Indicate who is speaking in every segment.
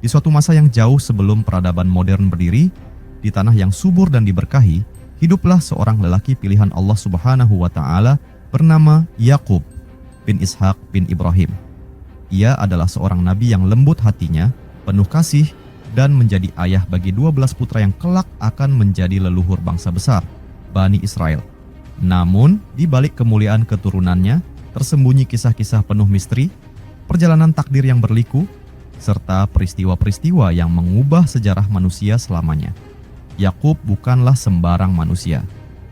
Speaker 1: Di suatu masa yang jauh sebelum peradaban modern berdiri, di tanah yang subur dan diberkahi, hiduplah seorang lelaki pilihan Allah Subhanahu wa Ta'ala bernama Yakub bin Ishak bin Ibrahim. Ia adalah seorang nabi yang lembut hatinya, penuh kasih, dan menjadi ayah bagi 12 putra yang kelak akan menjadi leluhur bangsa besar, Bani Israel. Namun, di balik kemuliaan keturunannya, tersembunyi kisah-kisah penuh misteri, perjalanan takdir yang berliku, serta peristiwa-peristiwa yang mengubah sejarah manusia selamanya. Yakub bukanlah sembarang manusia.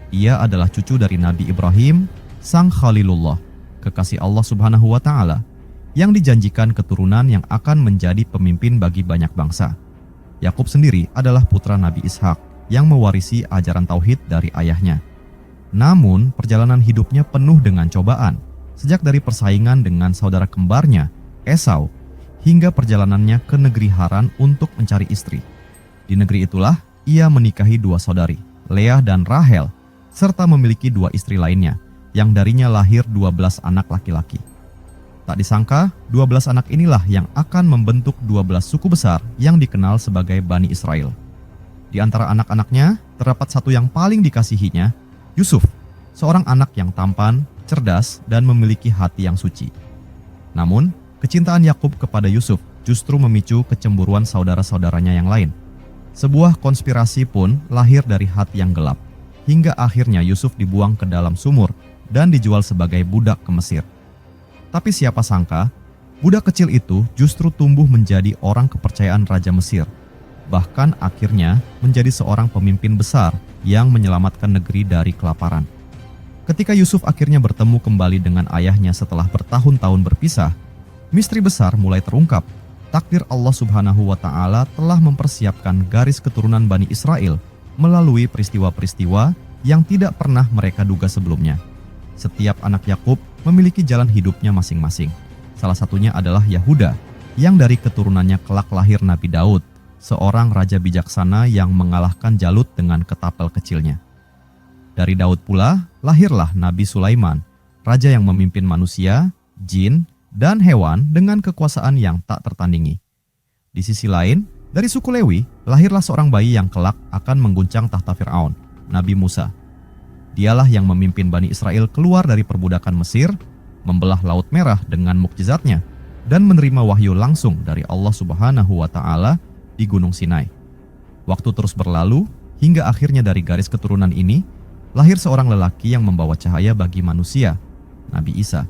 Speaker 1: Ia adalah cucu dari Nabi Ibrahim, sang Khalilullah, kekasih Allah Subhanahu wa Ta'ala, yang dijanjikan keturunan yang akan menjadi pemimpin bagi banyak bangsa. Yakub sendiri adalah putra Nabi Ishak yang mewarisi ajaran tauhid dari ayahnya. Namun, perjalanan hidupnya penuh dengan cobaan, sejak dari persaingan dengan saudara kembarnya, Esau, hingga perjalanannya ke negeri Haran untuk mencari istri. Di negeri itulah ia menikahi 2 saudari, Leah dan Rahel, serta memiliki 2 istri lainnya, yang darinya lahir 12 anak laki-laki. Tak disangka, 12 anak inilah yang akan membentuk 12 suku besar yang dikenal sebagai Bani Israel. Di antara anak-anaknya, terdapat satu yang paling dikasihinya, Yusuf, seorang anak yang tampan, cerdas, dan memiliki hati yang suci. Namun, kecintaan Yakub kepada Yusuf justru memicu kecemburuan saudara-saudaranya yang lain. Sebuah konspirasi pun lahir dari hati yang gelap, hingga akhirnya Yusuf dibuang ke dalam sumur dan dijual sebagai budak ke Mesir. Tapi siapa sangka, budak kecil itu justru tumbuh menjadi orang kepercayaan Raja Mesir. Bahkan akhirnya menjadi seorang pemimpin besar yang menyelamatkan negeri dari kelaparan. Ketika Yusuf akhirnya bertemu kembali dengan ayahnya setelah bertahun-tahun berpisah, misteri besar mulai terungkap. Takdir Allah Subhanahu wa Ta'ala telah mempersiapkan garis keturunan Bani Israel melalui peristiwa-peristiwa yang tidak pernah mereka duga sebelumnya. Setiap anak Yakub memiliki jalan hidupnya masing-masing. Salah satunya adalah Yahuda, yang dari keturunannya kelak lahir Nabi Daud, seorang raja bijaksana yang mengalahkan Jalut dengan ketapel kecilnya. Dari Daud pula lahirlah Nabi Sulaiman, raja yang memimpin manusia, jin, dan hewan dengan kekuasaan yang tak tertandingi. Di sisi lain, dari suku Lewi lahirlah seorang bayi yang kelak akan mengguncang tahta Fir'aun, Nabi Musa. Dialah yang memimpin Bani Israel keluar dari perbudakan Mesir, membelah Laut Merah dengan mukjizatnya, dan menerima wahyu langsung dari Allah Subhanahu wa Ta'ala di Gunung Sinai. Waktu terus berlalu, hingga akhirnya dari garis keturunan ini, lahir seorang lelaki yang membawa cahaya bagi manusia, Nabi Isa.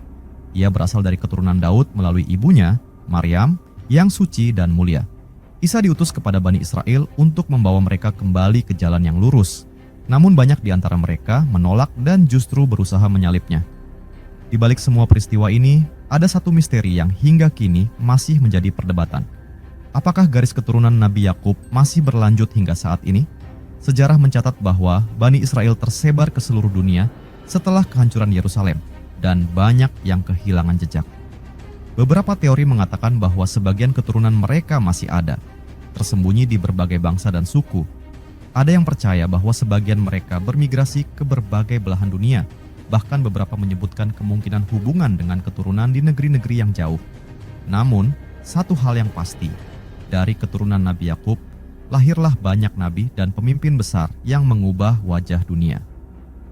Speaker 1: Ia berasal dari keturunan Daud melalui ibunya, Maryam, yang suci dan mulia. Isa diutus kepada Bani Israel untuk membawa mereka kembali ke jalan yang lurus. Namun banyak di antara mereka menolak dan justru berusaha menyalibnya. Di balik semua peristiwa ini, ada satu misteri yang hingga kini masih menjadi perdebatan. Apakah garis keturunan Nabi Yakub masih berlanjut hingga saat ini? Sejarah mencatat bahwa Bani Israel tersebar ke seluruh dunia setelah kehancuran Yerusalem, dan banyak yang kehilangan jejak. Beberapa teori mengatakan bahwa sebagian keturunan mereka masih ada, tersembunyi di berbagai bangsa dan suku. Ada yang percaya bahwa sebagian mereka bermigrasi ke berbagai belahan dunia, bahkan beberapa menyebutkan kemungkinan hubungan dengan keturunan di negeri-negeri yang jauh. Namun, satu hal yang pasti, dari keturunan Nabi Yakub, lahirlah banyak nabi dan pemimpin besar yang mengubah wajah dunia.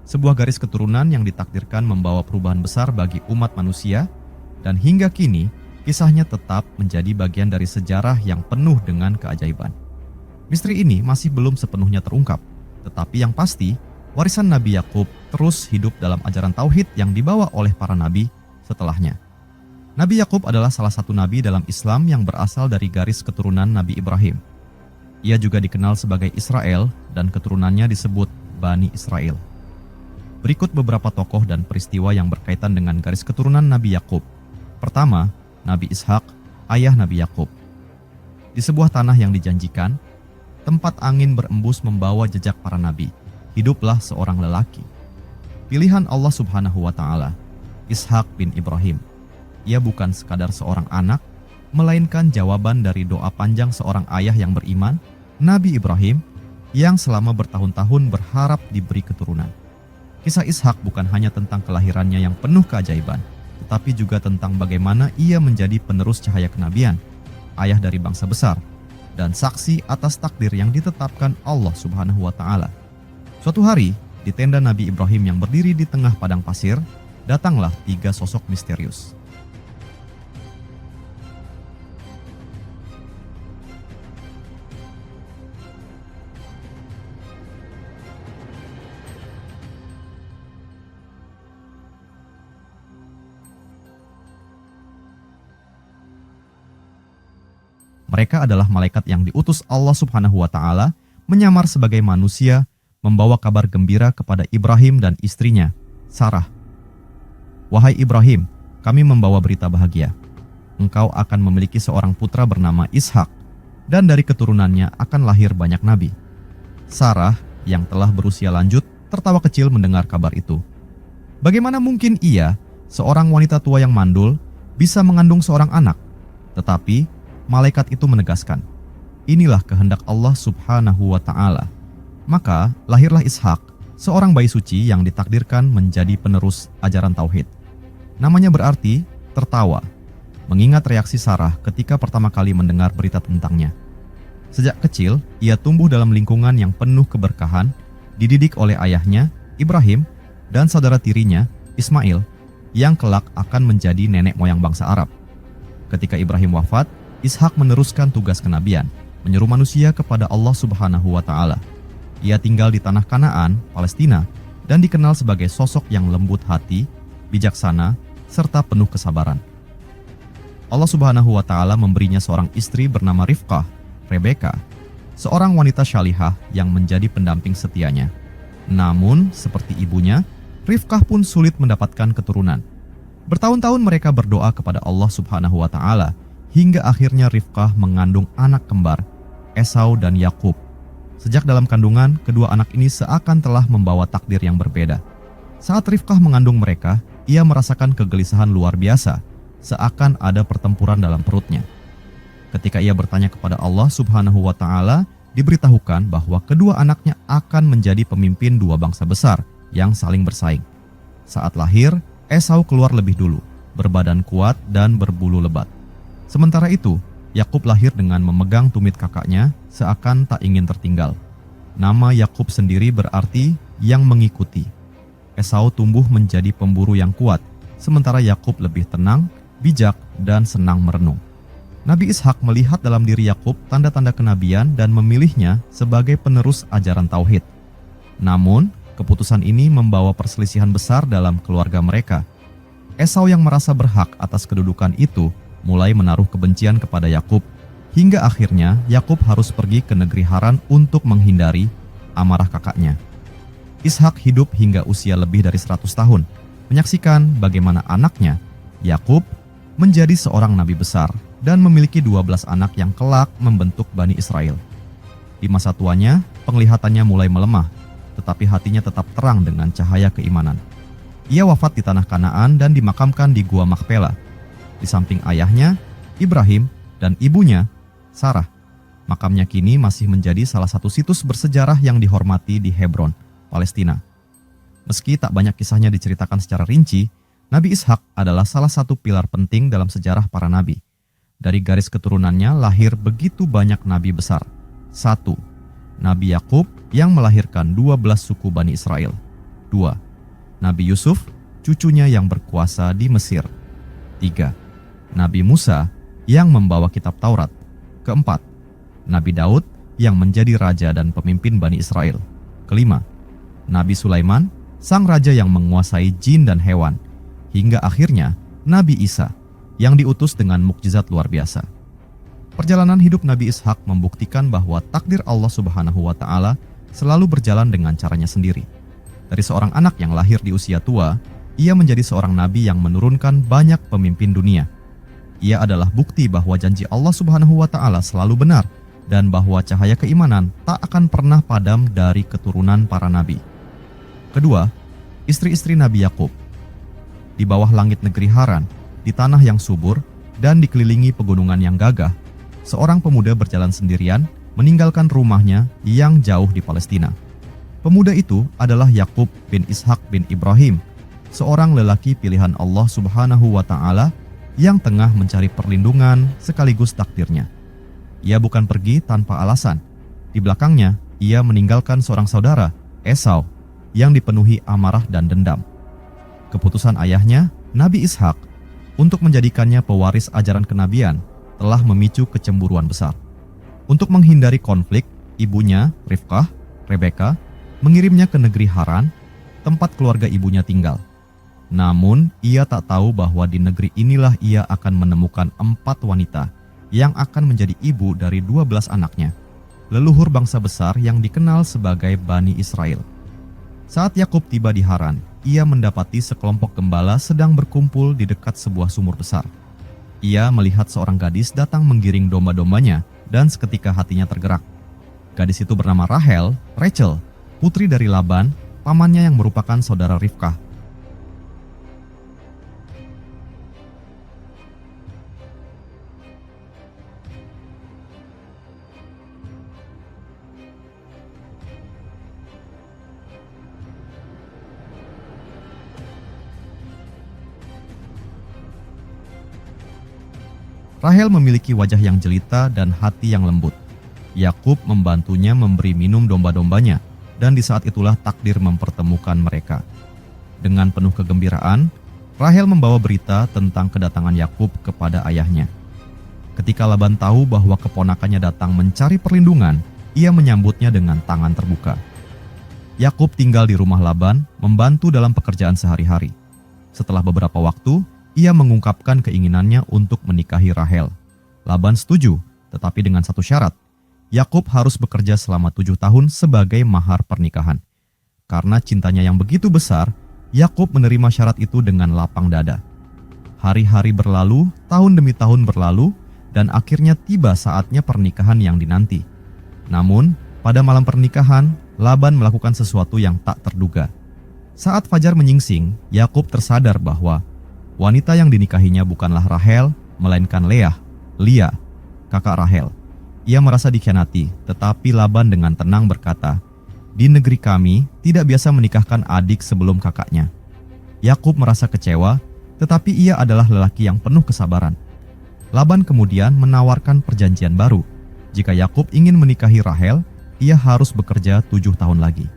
Speaker 1: Sebuah garis keturunan yang ditakdirkan membawa perubahan besar bagi umat manusia, dan hingga kini, kisahnya tetap menjadi bagian dari sejarah yang penuh dengan keajaiban. Misteri ini masih belum sepenuhnya terungkap, tetapi yang pasti, warisan Nabi Yakub terus hidup dalam ajaran tauhid yang dibawa oleh para nabi setelahnya. Nabi Yakub adalah salah satu nabi dalam Islam yang berasal dari garis keturunan Nabi Ibrahim. Ia juga dikenal sebagai Israel dan keturunannya disebut Bani Israel. Berikut beberapa tokoh dan peristiwa yang berkaitan dengan garis keturunan Nabi Yakub. Pertama, Nabi Ishak, ayah Nabi Yakub. Di sebuah tanah yang dijanjikan, tempat angin berembus membawa jejak para nabi, hiduplah seorang lelaki. Pilihan Allah Subhanahu wa Ta'ala, Ishak bin Ibrahim. Ia bukan sekadar seorang anak, melainkan jawaban dari doa panjang seorang ayah yang beriman, Nabi Ibrahim, yang selama bertahun-tahun berharap diberi keturunan. Kisah Ishak bukan hanya tentang kelahirannya yang penuh keajaiban, tetapi juga tentang bagaimana ia menjadi penerus cahaya kenabian, ayah dari bangsa besar, dan saksi atas takdir yang ditetapkan Allah Subhanahu wa Ta'ala. Suatu hari, di tenda Nabi Ibrahim yang berdiri di tengah padang pasir, datanglah 3 sosok misterius. Mereka adalah malaikat yang diutus Allah Subhanahu wa Ta'ala menyamar sebagai manusia, membawa kabar gembira kepada Ibrahim dan istrinya, Sarah. Wahai Ibrahim, kami membawa berita bahagia. Engkau akan memiliki seorang putra bernama Ishak, dan dari keturunannya akan lahir banyak nabi. Sarah, yang telah berusia lanjut, tertawa kecil mendengar kabar itu. Bagaimana mungkin ia, seorang wanita tua yang mandul, bisa mengandung seorang anak? Tetapi malaikat itu menegaskan, inilah kehendak Allah Subhanahu wa Ta'ala. Maka lahirlah Ishak, seorang bayi suci yang ditakdirkan menjadi penerus ajaran tauhid. Namanya berarti tertawa, mengingat reaksi Sarah ketika pertama kali mendengar berita tentangnya. Sejak kecil, ia tumbuh dalam lingkungan yang penuh keberkahan, dididik oleh ayahnya, Ibrahim, dan saudara tirinya, Ismail, yang kelak akan menjadi nenek moyang bangsa Arab. Ketika Ibrahim wafat, Ishak meneruskan tugas kenabian, menyeru manusia kepada Allah Subhanahu wa Ta'ala. Ia tinggal di tanah Kanaan, Palestina, dan dikenal sebagai sosok yang lembut hati, bijaksana, serta penuh kesabaran. Allah Subhanahu wa Ta'ala memberinya seorang istri bernama Rifqah, Rebeka, seorang wanita syalihah yang menjadi pendamping setianya. Namun, seperti ibunya, Rifqah pun sulit mendapatkan keturunan. Bertahun-tahun mereka berdoa kepada Allah Subhanahu wa Ta'ala, hingga akhirnya Rifqah mengandung anak kembar, Esau dan Yakub. Sejak dalam kandungan, kedua anak ini seakan telah membawa takdir yang berbeda. Saat Rifqah mengandung mereka, ia merasakan kegelisahan luar biasa, seakan ada pertempuran dalam perutnya. Ketika ia bertanya kepada Allah Subhanahu wa Ta'ala, diberitahukan bahwa kedua anaknya akan menjadi pemimpin 2 bangsa besar yang saling bersaing. Saat lahir, Esau keluar lebih dulu, berbadan kuat dan berbulu lebat. Sementara itu, Yakub lahir dengan memegang tumit kakaknya seakan tak ingin tertinggal. Nama Yakub sendiri berarti yang mengikuti. Esau tumbuh menjadi pemburu yang kuat, sementara Yakub lebih tenang, bijak, dan senang merenung. Nabi Ishak melihat dalam diri Yakub tanda-tanda kenabian dan memilihnya sebagai penerus ajaran tauhid. Namun, keputusan ini membawa perselisihan besar dalam keluarga mereka. Esau yang merasa berhak atas kedudukan itu mulai menaruh kebencian kepada Yakub, hingga akhirnya Yakub harus pergi ke negeri Haran untuk menghindari amarah kakaknya. Ishak hidup hingga usia lebih dari 100 tahun, menyaksikan bagaimana anaknya, Yakub, menjadi seorang nabi besar dan memiliki 12 anak yang kelak membentuk Bani Israel. Di masa tuanya, penglihatannya mulai melemah, tetapi hatinya tetap terang dengan cahaya keimanan. Ia wafat di tanah Kanaan dan dimakamkan di Gua Makpela, di samping ayahnya, Ibrahim, dan ibunya, Sarah. Makamnya kini masih menjadi salah satu situs bersejarah yang dihormati di Hebron, Palestina. Meski tak banyak kisahnya diceritakan secara rinci, Nabi Ishak adalah salah satu pilar penting dalam sejarah para nabi. Dari garis keturunannya lahir begitu banyak nabi besar. 1. Nabi Yakub yang melahirkan 12 suku Bani Israel. 2. Nabi Yusuf, cucunya yang berkuasa di Mesir. 3. Nabi Musa yang membawa kitab Taurat. 4. Nabi Daud yang menjadi raja dan pemimpin Bani Israel. 5. Nabi Sulaiman, sang raja yang menguasai jin dan hewan. Hingga akhirnya Nabi Isa yang diutus dengan mukjizat luar biasa. Perjalanan hidup Nabi Ishak membuktikan bahwa takdir Allah Subhanahu wa Ta'ala selalu berjalan dengan caranya sendiri. Dari seorang anak yang lahir di usia tua, ia menjadi seorang nabi yang menurunkan banyak pemimpin dunia. Ia adalah bukti bahwa janji Allah Subhanahu wa Ta'ala selalu benar dan bahwa cahaya keimanan tak akan pernah padam dari keturunan para nabi. Kedua, istri-istri Nabi Yakub. Di bawah langit negeri Haran, di tanah yang subur dan dikelilingi pegunungan yang gagah, seorang pemuda berjalan sendirian meninggalkan rumahnya yang jauh di Palestina. Pemuda itu adalah Yakub bin Ishak bin Ibrahim, seorang lelaki pilihan Allah Subhanahu wa Ta'ala yang tengah mencari perlindungan sekaligus takdirnya. Ia bukan pergi tanpa alasan. Di belakangnya, ia meninggalkan seorang saudara, Esau, yang dipenuhi amarah dan dendam. Keputusan ayahnya, Nabi Ishak, untuk menjadikannya pewaris ajaran kenabian telah memicu kecemburuan besar. Untuk menghindari konflik, ibunya, Rifkah, Rebeka, mengirimnya ke negeri Haran, tempat keluarga ibunya tinggal. Namun, ia tak tahu bahwa di negeri inilah ia akan menemukan 4 wanita yang akan menjadi ibu dari 12 anaknya, leluhur bangsa besar yang dikenal sebagai Bani Israel. Saat Yakub tiba di Haran, ia mendapati sekelompok gembala sedang berkumpul di dekat sebuah sumur besar. Ia melihat seorang gadis datang menggiring domba-dombanya dan seketika hatinya tergerak. Gadis itu bernama Rachel, putri dari Laban, pamannya yang merupakan saudara Rifkah. Rahel memiliki wajah yang jelita dan hati yang lembut. Yakub membantunya memberi minum domba-dombanya, dan di saat itulah takdir mempertemukan mereka. Dengan penuh kegembiraan, Rahel membawa berita tentang kedatangan Yakub kepada ayahnya. Ketika Laban tahu bahwa keponakannya datang mencari perlindungan, ia menyambutnya dengan tangan terbuka. Yakub tinggal di rumah Laban, membantu dalam pekerjaan sehari-hari. Setelah beberapa waktu, ia mengungkapkan keinginannya untuk menikahi Rahel. Laban setuju, tetapi dengan satu syarat. Yakub harus bekerja selama 7 tahun sebagai mahar pernikahan. Karena cintanya yang begitu besar, Yakub menerima syarat itu dengan lapang dada. Hari-hari berlalu, tahun demi tahun berlalu, dan akhirnya tiba saatnya pernikahan yang dinanti. Namun, pada malam pernikahan, Laban melakukan sesuatu yang tak terduga. Saat fajar menyingsing, Yakub tersadar bahwa wanita yang dinikahinya bukanlah Rahel, melainkan Lia, kakak Rahel. Ia merasa dikhianati, tetapi Laban dengan tenang berkata, "Di negeri kami tidak biasa menikahkan adik sebelum kakaknya." Yakub merasa kecewa, tetapi ia adalah lelaki yang penuh kesabaran. Laban kemudian menawarkan perjanjian baru. Jika Yakub ingin menikahi Rahel, ia harus bekerja 7 tahun lagi.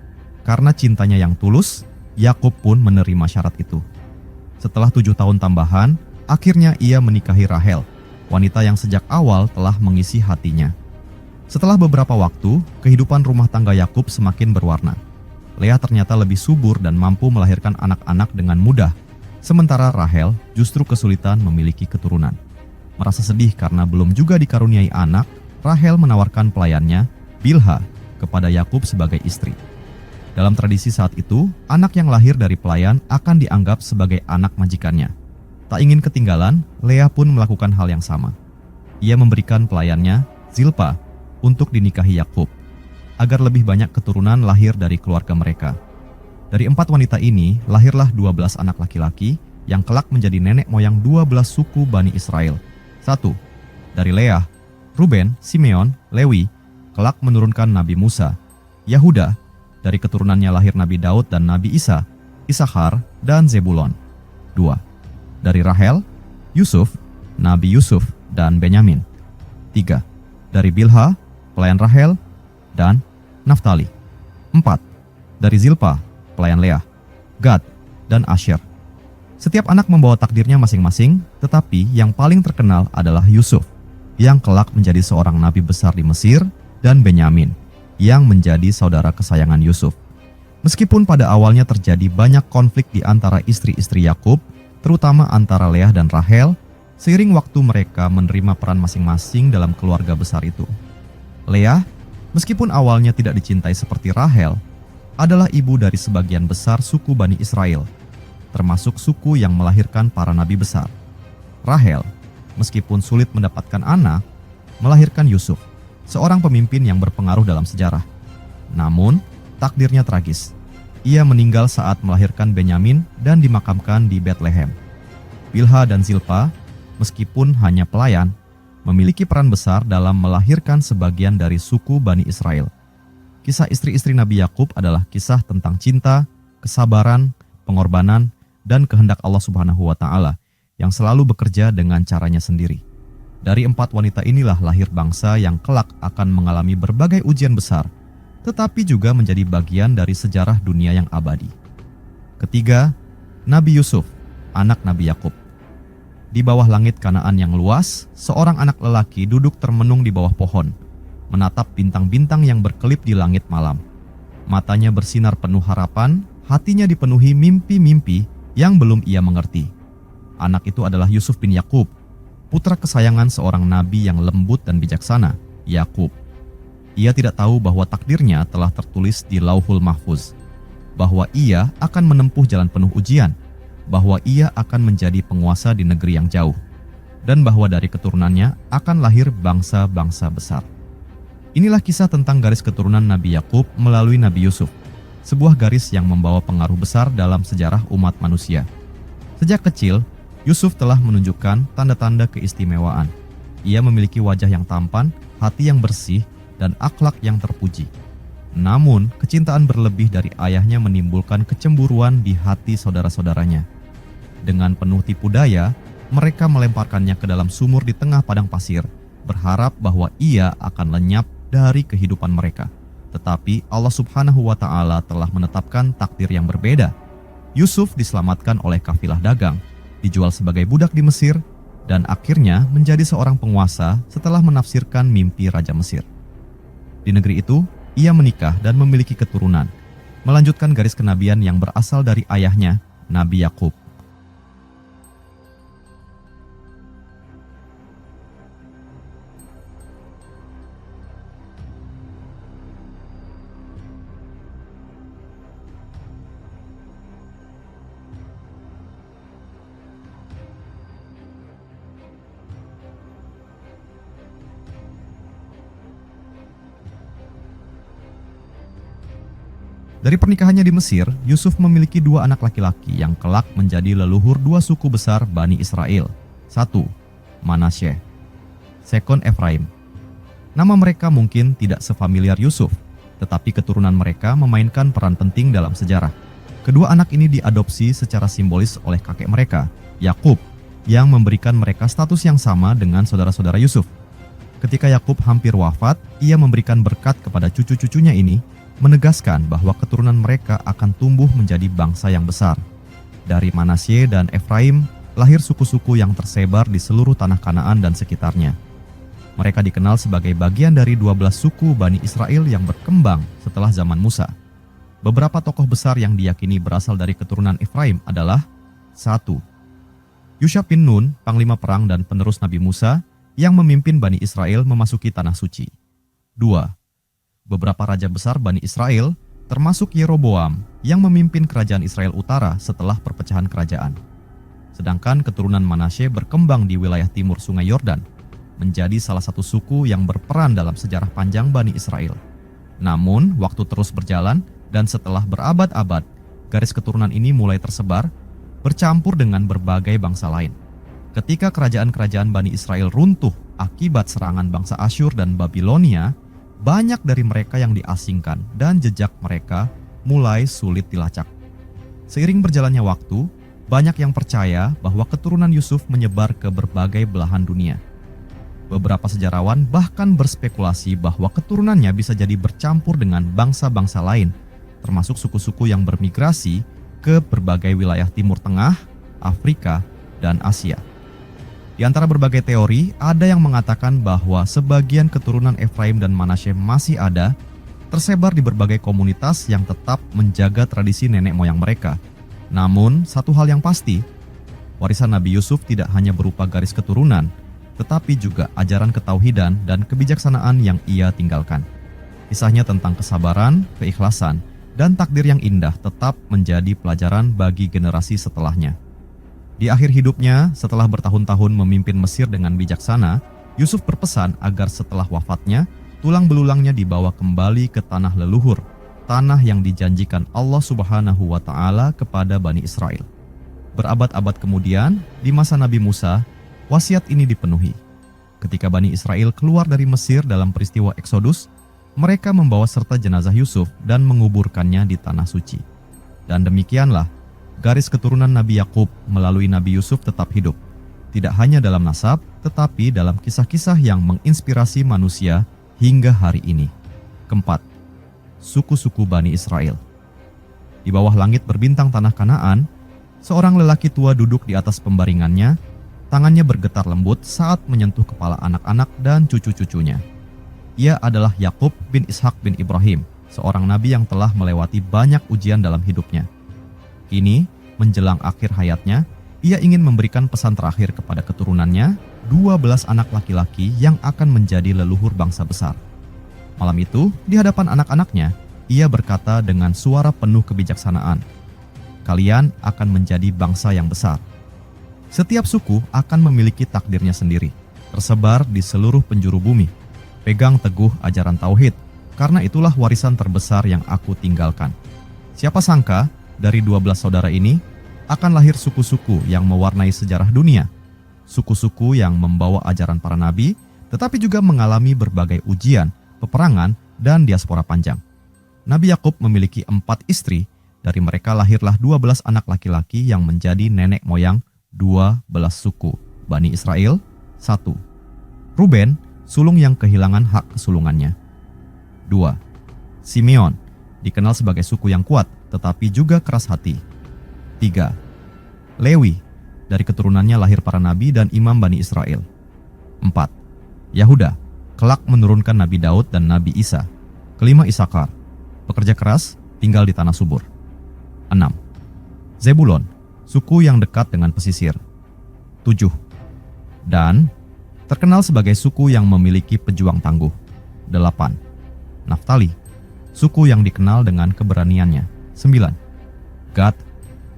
Speaker 1: Karena cintanya yang tulus, Yakub pun menerima syarat itu. Setelah 7 tahun tambahan, akhirnya ia menikahi Rahel, wanita yang sejak awal telah mengisi hatinya. Setelah beberapa waktu, kehidupan rumah tangga Yakub semakin berwarna. Lea ternyata lebih subur dan mampu melahirkan anak-anak dengan mudah, sementara Rahel justru kesulitan memiliki keturunan. Merasa sedih karena belum juga dikaruniai anak, Rahel menawarkan pelayannya, Bilha, kepada Yakub sebagai istri. Dalam tradisi saat itu, anak yang lahir dari pelayan akan dianggap sebagai anak majikannya. Tak ingin ketinggalan, Lea pun melakukan hal yang sama. Ia memberikan pelayannya, Zilpa, untuk dinikahi Yakub, agar lebih banyak keturunan lahir dari keluarga mereka. Dari 4 wanita ini, lahirlah 12 anak laki-laki yang kelak menjadi nenek moyang 12 suku Bani Israel. 1. Dari Lea, Ruben, Simeon, Lewi, kelak menurunkan Nabi Musa. Yahuda, dari keturunannya lahir Nabi Daud dan Nabi Isa, Isakhar, dan Zebulon. 2. Dari Rahel, Yusuf, Nabi Yusuf, dan Benyamin. 3. Dari Bilha, pelayan Rahel, dan Naftali. 4. Dari Zilpa, pelayan Lea, Gad, dan Asher. Setiap anak membawa takdirnya masing-masing, tetapi yang paling terkenal adalah Yusuf, yang kelak menjadi seorang nabi besar di Mesir, dan Benyamin, yang menjadi saudara kesayangan Yusuf. Meskipun pada awalnya terjadi banyak konflik di antara istri-istri Yakub, terutama antara Lea dan Rahel, seiring waktu mereka menerima peran masing-masing dalam keluarga besar itu. Lea, meskipun awalnya tidak dicintai seperti Rahel, adalah ibu dari sebagian besar suku Bani Israel, termasuk suku yang melahirkan para nabi besar. Rahel, meskipun sulit mendapatkan anak, melahirkan Yusuf, seorang pemimpin yang berpengaruh dalam sejarah. Namun, takdirnya tragis. Ia meninggal saat melahirkan Benyamin dan dimakamkan di Bethlehem. Bilha dan Zilpa, meskipun hanya pelayan, memiliki peran besar dalam melahirkan sebagian dari suku Bani Israel. Kisah istri-istri Nabi Yakub adalah kisah tentang cinta, kesabaran, pengorbanan, dan kehendak Allah Subhanahu wa Ta'ala yang selalu bekerja dengan caranya sendiri. Dari 4 wanita inilah lahir bangsa yang kelak akan mengalami berbagai ujian besar, tetapi juga menjadi bagian dari sejarah dunia yang abadi. Ketiga, Nabi Yusuf, anak Nabi Yakub. Di bawah langit Kanaan yang luas, seorang anak lelaki duduk termenung di bawah pohon, menatap bintang-bintang yang berkelip di langit malam. Matanya bersinar penuh harapan, hatinya dipenuhi mimpi-mimpi yang belum ia mengerti. Anak itu adalah Yusuf bin Yakub, putra kesayangan seorang nabi yang lembut dan bijaksana, Yakub. Ia tidak tahu bahwa takdirnya telah tertulis di Lauhul Mahfuz, bahwa ia akan menempuh jalan penuh ujian, bahwa ia akan menjadi penguasa di negeri yang jauh, dan bahwa dari keturunannya akan lahir bangsa-bangsa besar. Inilah kisah tentang garis keturunan Nabi Yakub melalui Nabi Yusuf, sebuah garis yang membawa pengaruh besar dalam sejarah umat manusia. Sejak kecil, Yusuf telah menunjukkan tanda-tanda keistimewaan. Ia memiliki wajah yang tampan, hati yang bersih, dan akhlak yang terpuji. Namun, kecintaan berlebih dari ayahnya menimbulkan kecemburuan di hati saudara-saudaranya. Dengan penuh tipu daya, mereka melemparkannya ke dalam sumur di tengah padang pasir, berharap bahwa ia akan lenyap dari kehidupan mereka. Tetapi Allah Subhanahu wa Ta'ala telah menetapkan takdir yang berbeda. Yusuf diselamatkan oleh kafilah dagang, dijual sebagai budak di Mesir, dan akhirnya menjadi seorang penguasa setelah menafsirkan mimpi Raja Mesir. Di negeri itu, ia menikah dan memiliki keturunan, melanjutkan garis kenabian yang berasal dari ayahnya, Nabi Yakub. Dari pernikahannya di Mesir, Yusuf memiliki 2 anak laki-laki yang kelak menjadi leluhur 2 suku besar Bani Israel. 1. Manasye. 2. Efraim. Nama mereka mungkin tidak sefamiliar Yusuf, tetapi keturunan mereka memainkan peran penting dalam sejarah. Kedua anak ini diadopsi secara simbolis oleh kakek mereka, Yakub, yang memberikan mereka status yang sama dengan saudara-saudara Yusuf. Ketika Yakub hampir wafat, ia memberikan berkat kepada cucu-cucunya ini, menegaskan bahwa keturunan mereka akan tumbuh menjadi bangsa yang besar. Dari Manasye dan Efraim lahir suku-suku yang tersebar di seluruh tanah Kanaan dan sekitarnya. Mereka dikenal sebagai bagian dari 12 suku Bani Israel yang berkembang setelah zaman Musa. Beberapa tokoh besar yang diyakini berasal dari keturunan Efraim adalah 1. Yusha bin Nun, panglima perang dan penerus Nabi Musa yang memimpin Bani Israel memasuki Tanah Suci. 2. Beberapa raja besar Bani Israel, termasuk Yeroboam, yang memimpin kerajaan Israel Utara setelah perpecahan kerajaan. Sedangkan keturunan Manasye berkembang di wilayah timur Sungai Yordan, menjadi salah satu suku yang berperan dalam sejarah panjang Bani Israel. Namun, waktu terus berjalan, dan setelah berabad-abad, garis keturunan ini mulai tersebar, bercampur dengan berbagai bangsa lain. Ketika kerajaan-kerajaan Bani Israel runtuh akibat serangan bangsa Asyur dan Babilonia, banyak dari mereka yang diasingkan dan jejak mereka mulai sulit dilacak. Seiring berjalannya waktu, banyak yang percaya bahwa keturunan Yusuf menyebar ke berbagai belahan dunia. Beberapa sejarawan bahkan berspekulasi bahwa keturunannya bisa jadi bercampur dengan bangsa-bangsa lain, termasuk suku-suku yang bermigrasi ke berbagai wilayah Timur Tengah, Afrika, dan Asia. Di antara berbagai teori, ada yang mengatakan bahwa sebagian keturunan Efraim dan Manasye masih ada, tersebar di berbagai komunitas yang tetap menjaga tradisi nenek moyang mereka. Namun, satu hal yang pasti, warisan Nabi Yusuf tidak hanya berupa garis keturunan, tetapi juga ajaran ketauhidan dan kebijaksanaan yang ia tinggalkan. Kisahnya tentang kesabaran, keikhlasan, dan takdir yang indah tetap menjadi pelajaran bagi generasi setelahnya. Di akhir hidupnya, setelah bertahun-tahun memimpin Mesir dengan bijaksana, Yusuf berpesan agar setelah wafatnya, tulang belulangnya dibawa kembali ke tanah leluhur, tanah yang dijanjikan Allah Subhanahu wa Ta'ala kepada Bani Israel. Berabad-abad kemudian, di masa Nabi Musa, wasiat ini dipenuhi. Ketika Bani Israel keluar dari Mesir dalam peristiwa Eksodus, mereka membawa serta jenazah Yusuf dan menguburkannya di Tanah Suci. Dan demikianlah, garis keturunan Nabi Yakub melalui Nabi Yusuf tetap hidup, tidak hanya dalam nasab, tetapi dalam kisah-kisah yang menginspirasi manusia hingga hari ini. Keempat, suku-suku Bani Israel. Di bawah langit berbintang tanah Kanaan, seorang lelaki tua duduk di atas pembaringannya, tangannya bergetar lembut saat menyentuh kepala anak-anak dan cucu-cucunya. Ia adalah Yakub bin Ishak bin Ibrahim, seorang nabi yang telah melewati banyak ujian dalam hidupnya. Kini, menjelang akhir hayatnya, ia ingin memberikan pesan terakhir kepada keturunannya, 12 anak laki-laki yang akan menjadi leluhur bangsa besar. Malam itu, di hadapan anak-anaknya, ia berkata dengan suara penuh kebijaksanaan, "Kalian akan menjadi bangsa yang besar. Setiap suku akan memiliki takdirnya sendiri, tersebar di seluruh penjuru bumi. Pegang teguh ajaran tauhid, karena itulah warisan terbesar yang aku tinggalkan." Siapa sangka, dari 12 saudara ini, akan lahir suku-suku yang mewarnai sejarah dunia. Suku-suku yang membawa ajaran para nabi, tetapi juga mengalami berbagai ujian, peperangan, dan diaspora panjang. Nabi Yakub memiliki 4 istri, dari mereka lahirlah 12 anak laki-laki yang menjadi nenek moyang 12 suku. Bani Israel, 1. Ruben, sulung yang kehilangan hak kesulungannya. 2. Simeon, dikenal sebagai suku yang kuat, tetapi juga keras hati. 3. Lewi, dari keturunannya lahir para nabi dan imam Bani Israel. 4. Yahuda, kelak menurunkan Nabi Daud dan Nabi Isa. 5. Isakar, pekerja keras, tinggal di tanah subur. 6. Zebulon, suku yang dekat dengan pesisir. 7. Dan terkenal sebagai suku yang memiliki pejuang tangguh. 8. Naftali, suku yang dikenal dengan keberaniannya. 9. Gad,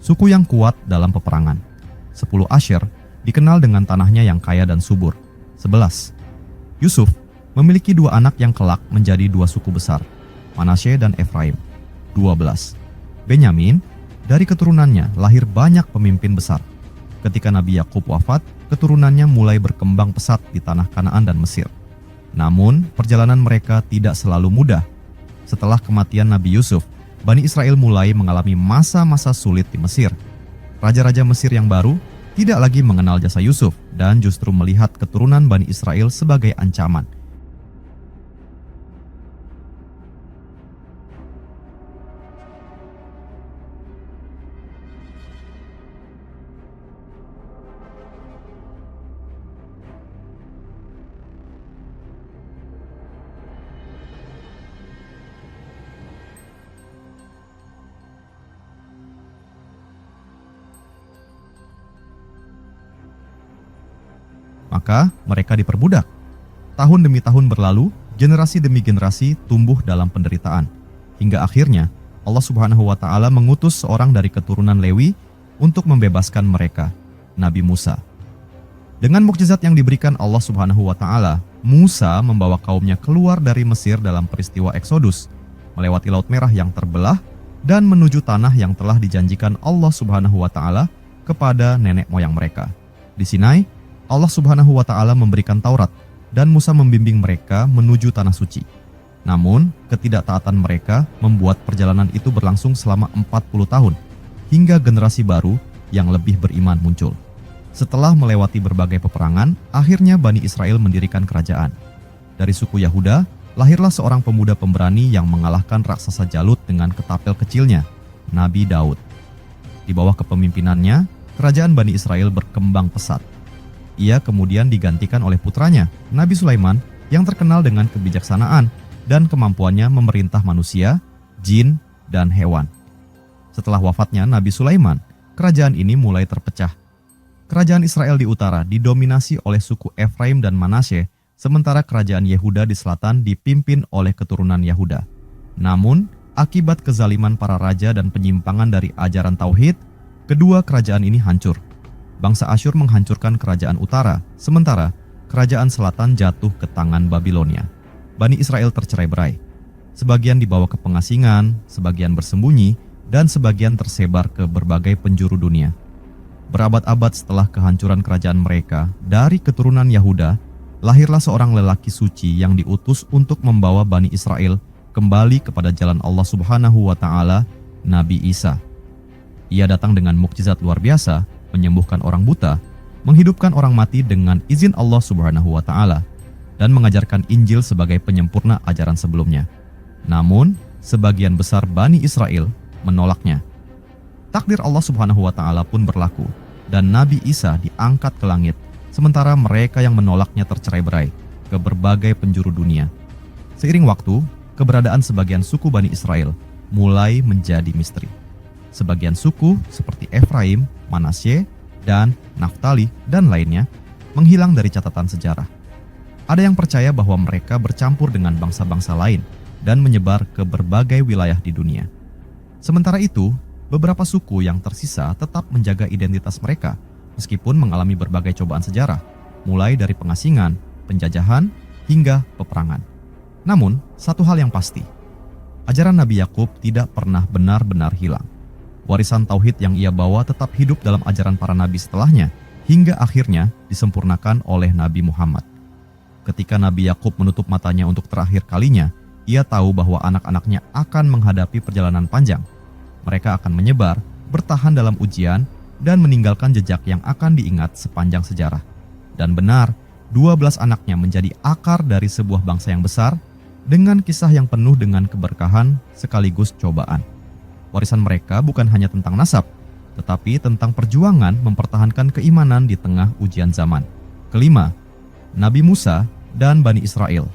Speaker 1: suku yang kuat dalam peperangan. 10. Asher, dikenal dengan tanahnya yang kaya dan subur. 11. Yusuf, memiliki 2 anak yang kelak menjadi 2 suku besar, Manasye dan Efraim. 12. Benyamin, dari keturunannya lahir banyak pemimpin besar. Ketika Nabi Yakub wafat, keturunannya mulai berkembang pesat di tanah Kanaan dan Mesir. Namun, perjalanan mereka tidak selalu mudah. Setelah kematian Nabi Yusuf, Bani Israel mulai mengalami masa-masa sulit di Mesir. Raja-raja Mesir yang baru tidak lagi mengenal jasa Yusuf dan justru melihat keturunan Bani Israel sebagai ancaman. Maka mereka diperbudak. Tahun demi tahun berlalu, generasi demi generasi tumbuh dalam penderitaan. Hingga akhirnya Allah Subhanahu wa Ta'ala mengutus seorang dari keturunan Lewi untuk membebaskan mereka, Nabi Musa. Dengan mukjizat yang diberikan Allah Subhanahu wa Ta'ala, Musa membawa kaumnya keluar dari Mesir dalam peristiwa Eksodus, melewati Laut Merah yang terbelah dan menuju tanah yang telah dijanjikan Allah Subhanahu wa Ta'ala kepada nenek moyang mereka. Di Sinai, Allah Subhanahu wa Ta'ala memberikan Taurat dan Musa membimbing mereka menuju tanah suci. Namun, ketidaktaatan mereka membuat perjalanan itu berlangsung selama 40 tahun hingga generasi baru yang lebih beriman muncul. Setelah melewati berbagai peperangan, akhirnya Bani Israel mendirikan kerajaan. Dari suku Yahuda, lahirlah seorang pemuda pemberani yang mengalahkan raksasa Jalut dengan ketapel kecilnya, Nabi Daud. Di bawah kepemimpinannya, kerajaan Bani Israel berkembang pesat. Ia kemudian digantikan oleh putranya, Nabi Sulaiman, yang terkenal dengan kebijaksanaan dan kemampuannya memerintah manusia, jin, dan hewan. Setelah wafatnya Nabi Sulaiman, kerajaan ini mulai terpecah. Kerajaan Israel di utara didominasi oleh suku Efraim dan Manasye, sementara kerajaan Yehuda di selatan dipimpin oleh keturunan Yahuda. Namun, akibat kezaliman para raja dan penyimpangan dari ajaran tauhid, kedua kerajaan ini hancur. Bangsa Asyur menghancurkan kerajaan utara, sementara kerajaan selatan jatuh ke tangan Babilonia. Bani Israel tercerai-berai. Sebagian dibawa ke pengasingan, sebagian bersembunyi, dan sebagian tersebar ke berbagai penjuru dunia. Berabad-abad setelah kehancuran kerajaan mereka, dari keturunan Yahuda, lahirlah seorang lelaki suci yang diutus untuk membawa Bani Israel kembali kepada jalan Allah Subhanahu wa Ta'ala, Nabi Isa. Ia datang dengan mukjizat luar biasa, menyembuhkan orang buta, menghidupkan orang mati dengan izin Allah Subhanahu wa taala, dan mengajarkan Injil sebagai penyempurna ajaran sebelumnya. Namun, sebagian besar Bani Israel menolaknya. Takdir Allah Subhanahu wa taala pun berlaku, dan Nabi Isa diangkat ke langit, sementara mereka yang menolaknya tercerai-berai ke berbagai penjuru dunia. Seiring waktu, keberadaan sebagian suku Bani Israel mulai menjadi misteri. Sebagian suku seperti Efraim, Manasye, dan Naftali dan lainnya menghilang dari catatan sejarah. Ada yang percaya bahwa mereka bercampur dengan bangsa-bangsa lain dan menyebar ke berbagai wilayah di dunia. Sementara itu, beberapa suku yang tersisa tetap menjaga identitas mereka meskipun mengalami berbagai cobaan sejarah, mulai dari pengasingan, penjajahan, hingga peperangan. Namun, satu hal yang pasti, ajaran Nabi Yakub tidak pernah benar-benar hilang. Warisan tauhid yang ia bawa tetap hidup dalam ajaran para nabi setelahnya, hingga akhirnya disempurnakan oleh Nabi Muhammad. Ketika Nabi Yakub menutup matanya untuk terakhir kalinya, ia tahu bahwa anak-anaknya akan menghadapi perjalanan panjang. Mereka akan menyebar, bertahan dalam ujian, dan meninggalkan jejak yang akan diingat sepanjang sejarah. Dan benar, 12 anaknya menjadi akar dari sebuah bangsa yang besar, dengan kisah yang penuh dengan keberkahan sekaligus cobaan. Warisan mereka bukan hanya tentang nasab, tetapi tentang perjuangan mempertahankan keimanan di tengah ujian zaman. Kelima, Nabi Musa dan Bani Israel.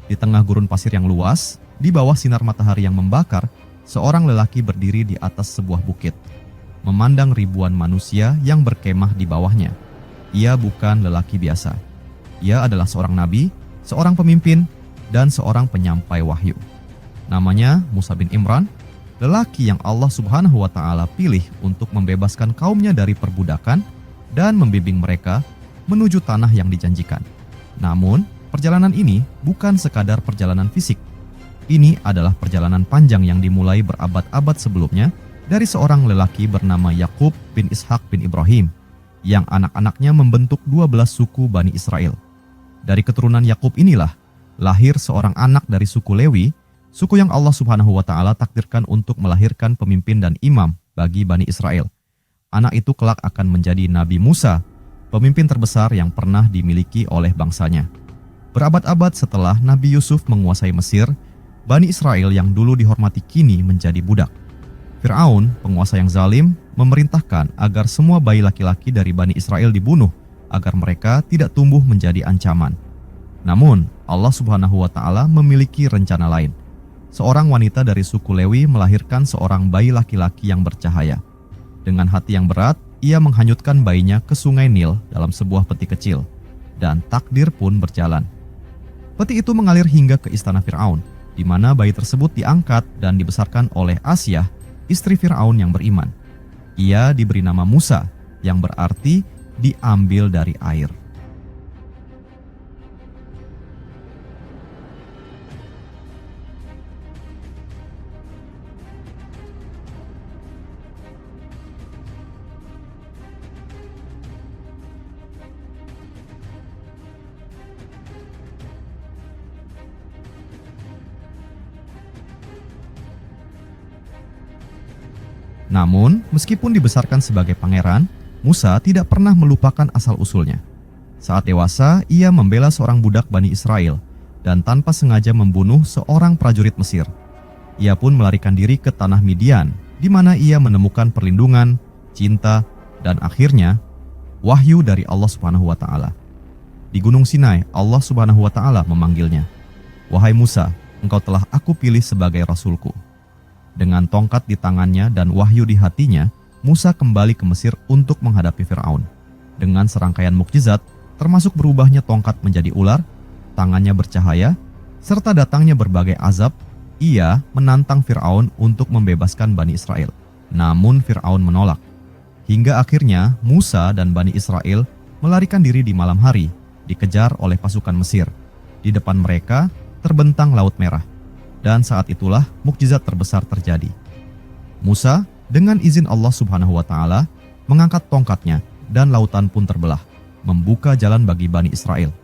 Speaker 1: Di tengah gurun pasir yang luas, di bawah sinar matahari yang membakar, seorang lelaki berdiri di atas sebuah bukit, memandang ribuan manusia yang berkemah di bawahnya. Ia bukan lelaki biasa. Ia adalah seorang nabi, seorang pemimpin, dan seorang penyampai wahyu. Namanya Musa bin Imran, lelaki yang Allah Subhanahu wa taala pilih untuk membebaskan kaumnya dari perbudakan dan membimbing mereka menuju tanah yang dijanjikan. Namun, perjalanan ini bukan sekadar perjalanan fisik. Ini adalah perjalanan panjang yang dimulai berabad-abad sebelumnya dari seorang lelaki bernama Yakub bin Ishak bin Ibrahim, yang anak-anaknya membentuk 12 suku Bani Israel. Dari keturunan Yakub inilah lahir seorang anak dari suku Lewi, suku yang Allah Subhanahu wa taala takdirkan untuk melahirkan pemimpin dan imam bagi Bani Israel. Anak itu kelak akan menjadi Nabi Musa, pemimpin terbesar yang pernah dimiliki oleh bangsanya. Berabad-abad setelah Nabi Yusuf menguasai Mesir, Bani Israel yang dulu dihormati kini menjadi budak. Fir'aun, penguasa yang zalim, memerintahkan agar semua bayi laki-laki dari Bani Israel dibunuh agar mereka tidak tumbuh menjadi ancaman. Namun, Allah Subhanahu wa taala memiliki rencana lain. Seorang wanita dari suku Lewi melahirkan seorang bayi laki-laki yang bercahaya. Dengan hati yang berat, ia menghanyutkan bayinya ke sungai Nil dalam sebuah peti kecil, dan takdir pun berjalan. Peti itu mengalir hingga ke istana Fir'aun, di mana bayi tersebut diangkat dan dibesarkan oleh Asyah, istri Fir'aun yang beriman. Ia diberi nama Musa, yang berarti diambil dari air. Namun, meskipun dibesarkan sebagai pangeran, Musa tidak pernah melupakan asal-usulnya. Saat dewasa, ia membela seorang budak Bani Israel dan tanpa sengaja membunuh seorang prajurit Mesir. Ia pun melarikan diri ke tanah Midian, di mana ia menemukan perlindungan, cinta, dan akhirnya wahyu dari Allah Subhanahu wa taala. Di Gunung Sinai, Allah Subhanahu wa taala memanggilnya, "Wahai Musa, engkau telah aku pilih sebagai rasulku." Dengan tongkat di tangannya dan wahyu di hatinya, Musa kembali ke Mesir untuk menghadapi Fir'aun. Dengan serangkaian mukjizat, termasuk berubahnya tongkat menjadi ular, tangannya bercahaya, serta datangnya berbagai azab, ia menantang Fir'aun untuk membebaskan Bani Israel. Namun Fir'aun menolak. Hingga akhirnya Musa dan Bani Israel melarikan diri di malam hari, dikejar oleh pasukan Mesir. Di depan mereka terbentang Laut Merah. Dan saat itulah mukjizat terbesar terjadi. Musa dengan izin Allah Subhanahu wa taala mengangkat tongkatnya dan lautan pun terbelah, membuka jalan bagi Bani Israel.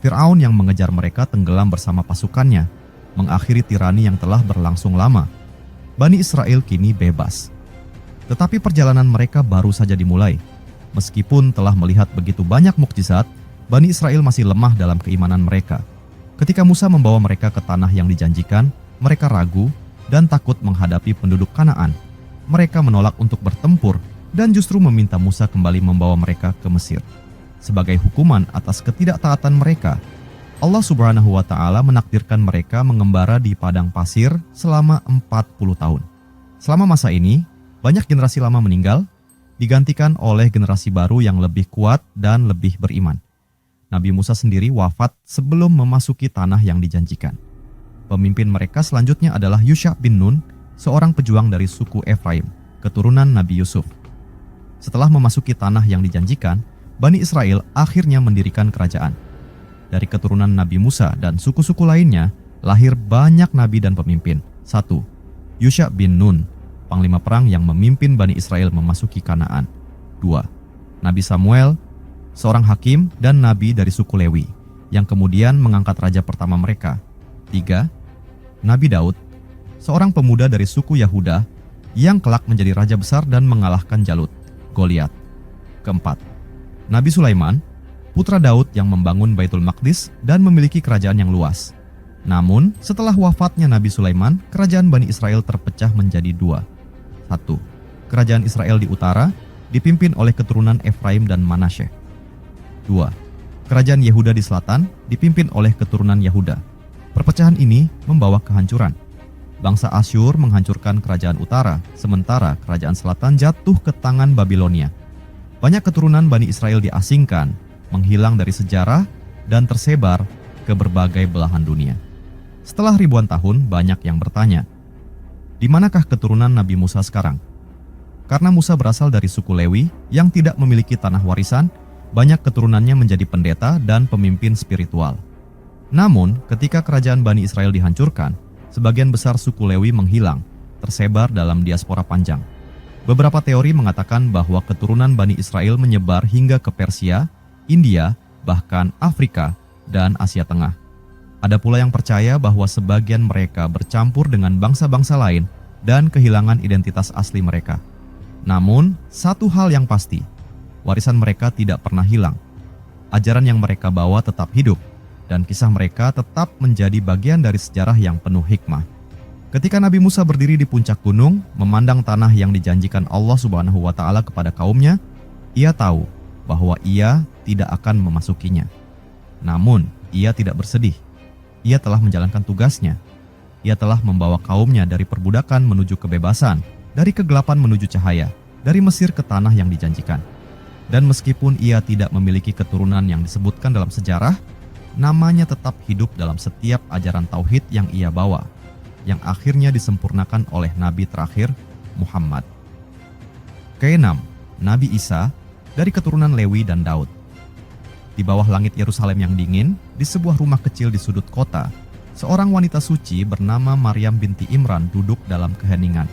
Speaker 1: Fir'aun yang mengejar mereka tenggelam bersama pasukannya, mengakhiri tirani yang telah berlangsung lama. Bani Israel kini bebas. Tetapi perjalanan mereka baru saja dimulai. Meskipun telah melihat begitu banyak mukjizat, Bani Israel masih lemah dalam keimanan mereka. Ketika Musa membawa mereka ke tanah yang dijanjikan, mereka ragu dan takut menghadapi penduduk Kanaan. Mereka menolak untuk bertempur dan justru meminta Musa kembali membawa mereka ke Mesir. Sebagai hukuman atas ketidaktaatan mereka, Allah Subhanahu wa Ta'ala menakdirkan mereka mengembara di padang pasir selama 40 tahun. Selama masa ini, banyak generasi lama meninggal, digantikan oleh generasi baru yang lebih kuat dan lebih beriman. Nabi Musa sendiri wafat sebelum memasuki tanah yang dijanjikan. Pemimpin mereka selanjutnya adalah Yusha bin Nun, seorang pejuang dari suku Efraim, keturunan Nabi Yusuf. Setelah memasuki tanah yang dijanjikan, Bani Israel akhirnya mendirikan kerajaan. Dari keturunan Nabi Musa dan suku-suku lainnya, lahir banyak nabi dan pemimpin. 1. Yusha bin Nun, panglima perang yang memimpin Bani Israel memasuki Kanaan. 2. Nabi Samuel, seorang hakim dan nabi dari suku Lewi, yang kemudian mengangkat raja pertama mereka. 3. Nabi Daud, seorang pemuda dari suku Yahuda, yang kelak menjadi raja besar dan mengalahkan Jalut, Goliat. 4. Nabi Sulaiman, putra Daud yang membangun Baitul Maqdis dan memiliki kerajaan yang luas. Namun, setelah wafatnya Nabi Sulaiman, kerajaan Bani Israel terpecah menjadi 2. 1. Kerajaan Israel di utara, dipimpin oleh keturunan Efraim dan Manasye. 2. Kerajaan Yehuda di selatan, dipimpin oleh keturunan Yehuda. Perpecahan ini membawa kehancuran. Bangsa Asyur menghancurkan kerajaan utara, sementara kerajaan selatan jatuh ke tangan Babilonia. Banyak keturunan Bani Israel diasingkan, menghilang dari sejarah, dan tersebar ke berbagai belahan dunia. Setelah ribuan tahun, banyak yang bertanya, di manakah keturunan Nabi Musa sekarang? Karena Musa berasal dari suku Lewi yang tidak memiliki tanah warisan, banyak keturunannya menjadi pendeta dan pemimpin spiritual. Namun, ketika kerajaan Bani Israel dihancurkan, sebagian besar suku Lewi menghilang, tersebar dalam diaspora panjang. Beberapa teori mengatakan bahwa keturunan Bani Israel menyebar hingga ke Persia, India, bahkan Afrika, dan Asia Tengah. Ada pula yang percaya bahwa sebagian mereka bercampur dengan bangsa-bangsa lain dan kehilangan identitas asli mereka. Namun, satu hal yang pasti, warisan mereka tidak pernah hilang. Ajaran yang mereka bawa tetap hidup, dan kisah mereka tetap menjadi bagian dari sejarah yang penuh hikmah. Ketika Nabi Musa berdiri di puncak gunung, memandang tanah yang dijanjikan Allah Subhanahu wa Ta'ala kepada kaumnya, ia tahu bahwa ia tidak akan memasukinya. Namun, ia tidak bersedih. Ia telah menjalankan tugasnya. Ia telah membawa kaumnya dari perbudakan menuju kebebasan, dari kegelapan menuju cahaya, dari Mesir ke tanah yang dijanjikan. Dan meskipun ia tidak memiliki keturunan yang disebutkan dalam sejarah, namanya tetap hidup dalam setiap ajaran tauhid yang ia bawa, yang akhirnya disempurnakan oleh Nabi terakhir, Muhammad. Keenam, Nabi Isa dari keturunan Lewi dan Daud. Di bawah langit Yerusalem yang dingin, di sebuah rumah kecil di sudut kota, seorang wanita suci bernama Maryam binti Imran duduk dalam keheningan.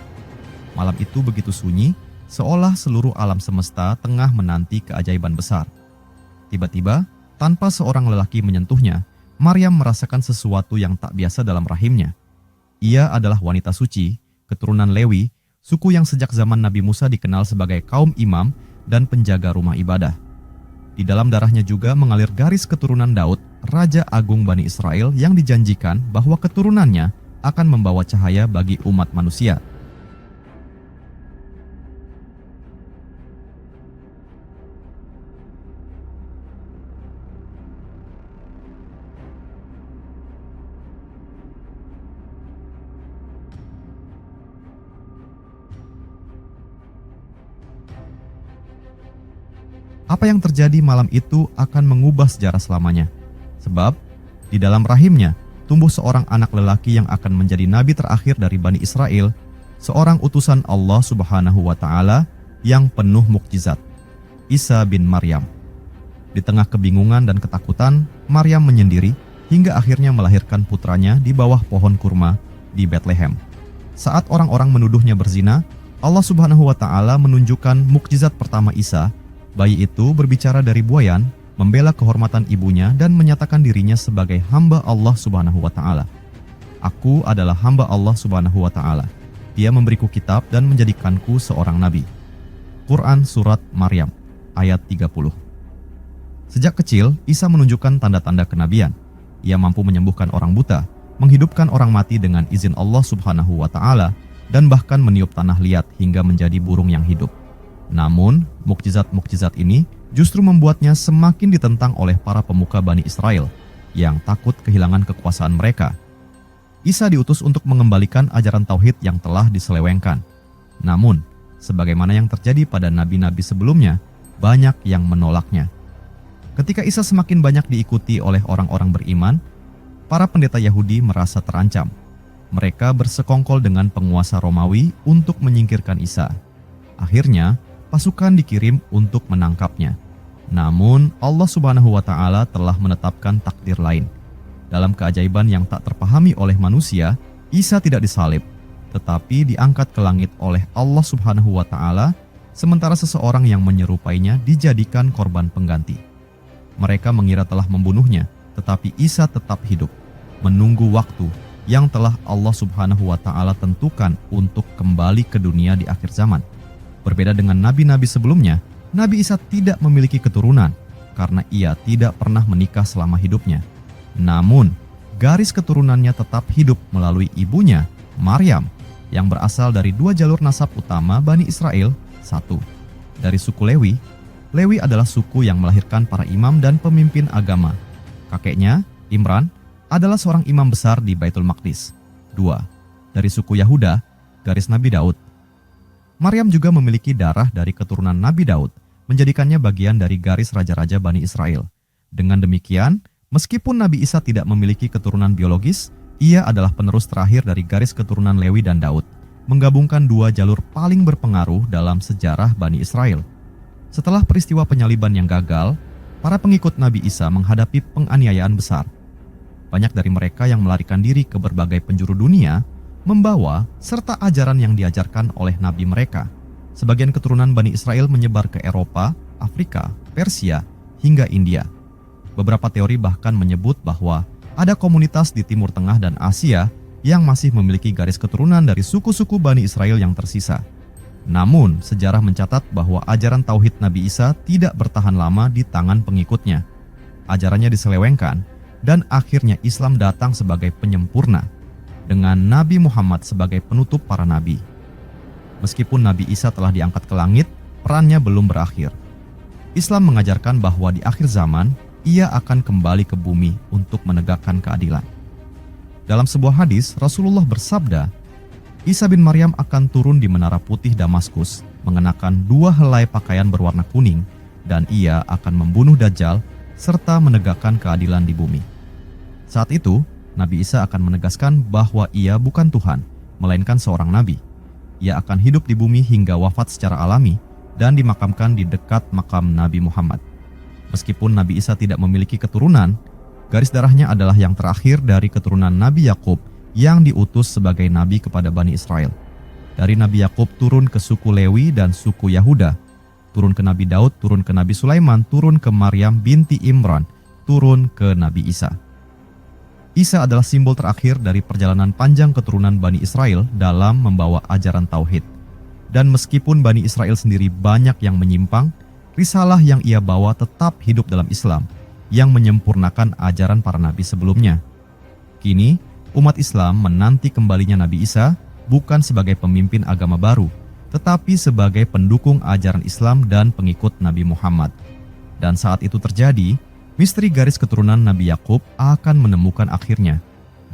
Speaker 1: Malam itu begitu sunyi, seolah seluruh alam semesta tengah menanti keajaiban besar. Tiba-tiba, tanpa seorang lelaki menyentuhnya, Maryam merasakan sesuatu yang tak biasa dalam rahimnya. Ia adalah wanita suci, keturunan Lewi, suku yang sejak zaman Nabi Musa dikenal sebagai kaum imam dan penjaga rumah ibadah. Di dalam darahnya juga mengalir garis keturunan Daud, Raja Agung Bani Israel yang dijanjikan bahwa keturunannya akan membawa cahaya bagi umat manusia. Apa yang terjadi malam itu akan mengubah sejarah selamanya. Sebab, di dalam rahimnya tumbuh seorang anak lelaki yang akan menjadi nabi terakhir dari Bani Israel, seorang utusan Allah Subhanahu wa Ta'ala yang penuh mukjizat, Isa bin Maryam. Di tengah kebingungan dan ketakutan, Maryam menyendiri hingga akhirnya melahirkan putranya di bawah pohon kurma di Bethlehem. Saat orang-orang menuduhnya berzina, Allah Subhanahu wa Ta'ala menunjukkan mukjizat pertama Isa. Bayi itu berbicara dari buayan, membela kehormatan ibunya dan menyatakan dirinya sebagai hamba Allah Subhanahu wa Ta'ala. Aku adalah hamba Allah Subhanahu wa Ta'ala. Dia memberiku kitab dan menjadikanku seorang nabi. Quran Surat Maryam, ayat 30. Sejak kecil, Isa menunjukkan tanda-tanda kenabian. Ia mampu menyembuhkan orang buta, menghidupkan orang mati dengan izin Allah Subhanahu wa Ta'ala, dan bahkan meniup tanah liat hingga menjadi burung yang hidup. Namun, mukjizat-mukjizat ini justru membuatnya semakin ditentang oleh para pemuka Bani Israel yang takut kehilangan kekuasaan mereka. Isa diutus untuk mengembalikan ajaran tauhid yang telah diselewengkan. Namun, sebagaimana yang terjadi pada nabi-nabi sebelumnya, banyak yang menolaknya. Ketika Isa semakin banyak diikuti oleh orang-orang beriman, para pendeta Yahudi merasa terancam. Mereka bersekongkol dengan penguasa Romawi untuk menyingkirkan Isa. Akhirnya, pasukan dikirim untuk menangkapnya. Namun, Allah Subhanahu wa Ta'ala telah menetapkan takdir lain. Dalam keajaiban yang tak terpahami oleh manusia, Isa tidak disalib, tetapi diangkat ke langit oleh Allah Subhanahu wa Ta'ala, sementara seseorang yang menyerupainya dijadikan korban pengganti. Mereka mengira telah membunuhnya, tetapi Isa tetap hidup, menunggu waktu yang telah Allah Subhanahu wa Ta'ala tentukan untuk kembali ke dunia di akhir zaman. Berbeda dengan nabi-nabi sebelumnya, Nabi Isa tidak memiliki keturunan karena ia tidak pernah menikah selama hidupnya. Namun, garis keturunannya tetap hidup melalui ibunya, Maryam, yang berasal dari dua jalur nasab utama Bani Israel. 1. Dari suku Lewi. Lewi adalah suku yang melahirkan para imam dan pemimpin agama. Kakeknya, Imran, adalah seorang imam besar di Baitul Maqdis. 2. Dari suku Yahuda, garis Nabi Daud. Maryam juga memiliki darah dari keturunan Nabi Daud, menjadikannya bagian dari garis raja-raja Bani Israel. Dengan demikian, meskipun Nabi Isa tidak memiliki keturunan biologis, ia adalah penerus terakhir dari garis keturunan Lewi dan Daud, menggabungkan dua jalur paling berpengaruh dalam sejarah Bani Israel. Setelah peristiwa penyaliban yang gagal, para pengikut Nabi Isa menghadapi penganiayaan besar. Banyak dari mereka yang melarikan diri ke berbagai penjuru dunia, membawa serta ajaran yang diajarkan oleh nabi mereka. Sebagian keturunan Bani Israel menyebar ke Eropa, Afrika, Persia, hingga India. Beberapa teori bahkan menyebut bahwa ada komunitas di Timur Tengah dan Asia yang masih memiliki garis keturunan dari suku-suku Bani Israel yang tersisa. Namun, sejarah mencatat bahwa ajaran tauhid Nabi Isa tidak bertahan lama di tangan pengikutnya. Ajarannya diselewengkan, dan akhirnya Islam datang sebagai penyempurna, dengan Nabi Muhammad sebagai penutup para nabi. Meskipun Nabi Isa telah diangkat ke langit, perannya belum berakhir. Islam mengajarkan bahwa di akhir zaman, ia akan kembali ke bumi untuk menegakkan keadilan. Dalam sebuah hadis, Rasulullah bersabda, Isa bin Maryam akan turun di Menara Putih Damaskus, mengenakan 2 helai pakaian berwarna kuning, dan ia akan membunuh Dajjal, serta menegakkan keadilan di bumi. Saat itu, Nabi Isa akan menegaskan bahwa ia bukan Tuhan, melainkan seorang nabi. Ia akan hidup di bumi hingga wafat secara alami dan dimakamkan di dekat makam Nabi Muhammad. Meskipun Nabi Isa tidak memiliki keturunan, garis darahnya adalah yang terakhir dari keturunan Nabi Yakub yang diutus sebagai nabi kepada Bani Israel. Dari Nabi Yakub turun ke suku Lewi dan suku Yahuda, turun ke Nabi Daud, turun ke Nabi Sulaiman, turun ke Maryam binti Imran, turun ke Nabi Isa. Isa adalah simbol terakhir dari perjalanan panjang keturunan Bani Israel dalam membawa ajaran tauhid. Dan meskipun Bani Israel sendiri banyak yang menyimpang, risalah yang ia bawa tetap hidup dalam Islam, yang menyempurnakan ajaran para nabi sebelumnya. Kini, umat Islam menanti kembalinya Nabi Isa bukan sebagai pemimpin agama baru, tetapi sebagai pendukung ajaran Islam dan pengikut Nabi Muhammad. Dan saat itu terjadi, misteri garis keturunan Nabi Yakub akan menemukan akhirnya,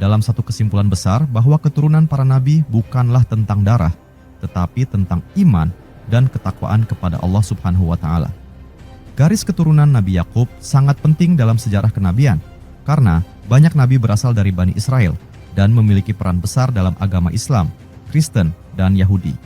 Speaker 1: dalam satu kesimpulan besar bahwa keturunan para nabi bukanlah tentang darah, tetapi tentang iman dan ketakwaan kepada Allah Subhanahu wa Ta'ala. Garis keturunan Nabi Yakub sangat penting dalam sejarah kenabian, karena banyak nabi berasal dari Bani Israel dan memiliki peran besar dalam agama Islam, Kristen, dan Yahudi.